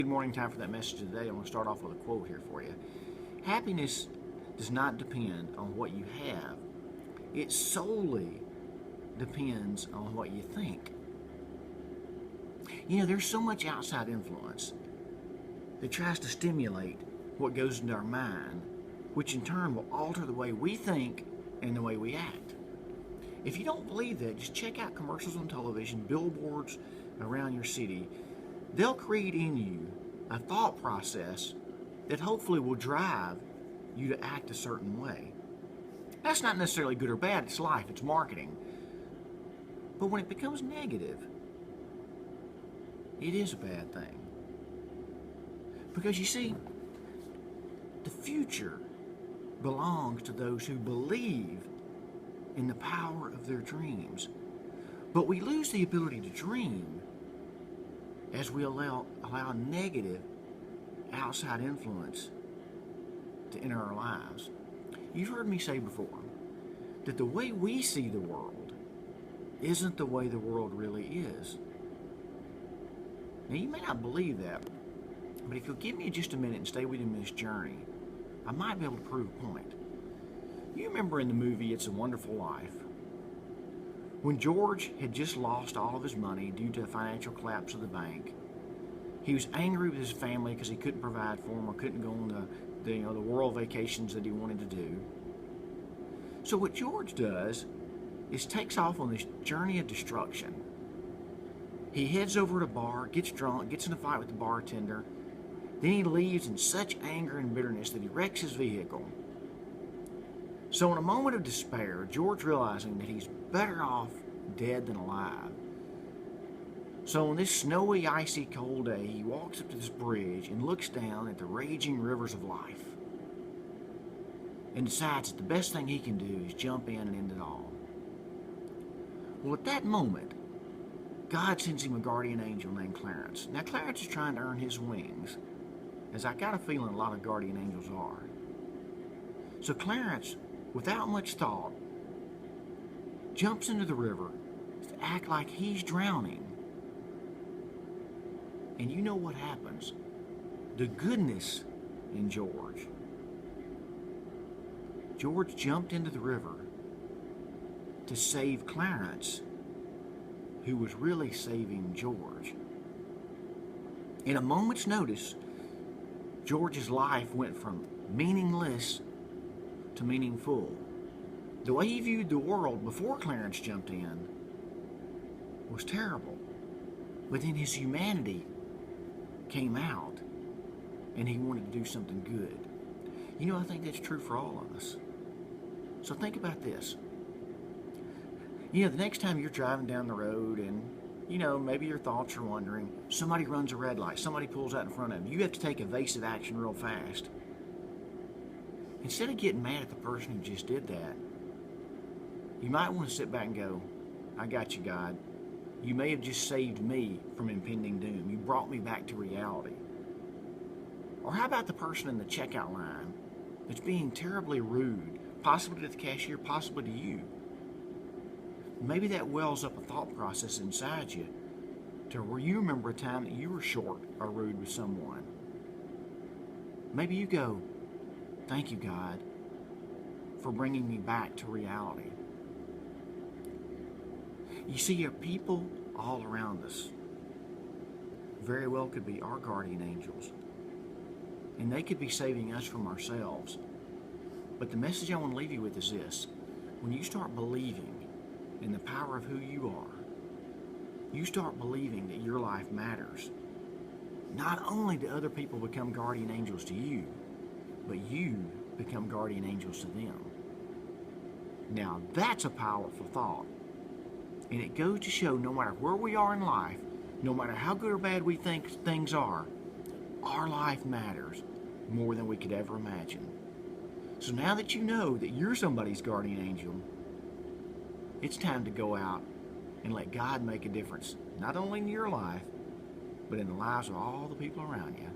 Good morning. Time for that message today. I'm going to start off with a quote here for you. Happiness does not depend on what you have. It solely depends on what you think. There's so much outside influence that tries to stimulate what goes into our mind, which in turn will alter the way we think and the way we act. If you don't believe that, just check out commercials on television, billboards around your city. They'll create in you a thought process that hopefully will drive you to act a certain way. That's not necessarily good or bad, it's life, it's marketing. But when it becomes negative, it is a bad thing. Because you see, the future belongs to those who believe in the power of their dreams. But we lose the ability to dream as we allow negative outside influence to enter our lives. You've heard me say before that the way we see the world isn't the way the world really is. Now, you may not believe that, but if you'll give me just a minute and stay with me in this journey, I might be able to prove a point. You remember in the movie It's a Wonderful Life, when George had just lost all of his money due to a financial collapse of the bank. He was angry with his family because he couldn't provide for them or couldn't go on the world vacations that he wanted to do. So what George does is takes off on this journey of destruction. He heads over to a bar, gets drunk, gets in a fight with the bartender. Then he leaves in such anger and bitterness that he wrecks his vehicle. So in a moment of despair, George realizing that he's better off dead than alive. So on this snowy, icy, cold day, he walks up to this bridge and looks down at the raging rivers of life and decides that the best thing he can do is jump in and end it all. Well, at that moment, God sends him a guardian angel named Clarence. Now, Clarence is trying to earn his wings, as I got a feeling a lot of guardian angels are. So Clarence, without much thought, jumps into the river to act like he's drowning. And you know what happens? The goodness in George. George jumped into the river to save Clarence, who was really saving George. In a moment's notice, George's life went from meaningless to meaningful. The way he viewed the world before Clarence jumped in was terrible. But then his humanity came out and he wanted to do something good. I think that's true for all of us. So think about this. The next time you're driving down the road and, maybe your thoughts are wandering, somebody runs a red light, somebody pulls out in front of you, you have to take evasive action real fast. Instead of getting mad at the person who just did that, you might want to sit back and go, I got you, God. You may have just saved me from impending doom. You brought me back to reality. Or how about the person in the checkout line that's being terribly rude, possibly to the cashier, possibly to you? Maybe that wells up a thought process inside you to where you remember a time that you were short or rude with someone. Maybe you go, thank you, God, for bringing me back to reality. You see, your people all around us very well could be our guardian angels, and they could be saving us from ourselves. But the message I want to leave you with is this. When you start believing in the power of who you are, you start believing that your life matters. Not only do other people become guardian angels to you, but you become guardian angels to them. Now, that's a powerful thought. And it goes to show no matter where we are in life, no matter how good or bad we think things are, our life matters more than we could ever imagine. So now that you know that you're somebody's guardian angel, it's time to go out and let God make a difference, not only in your life, but in the lives of all the people around you.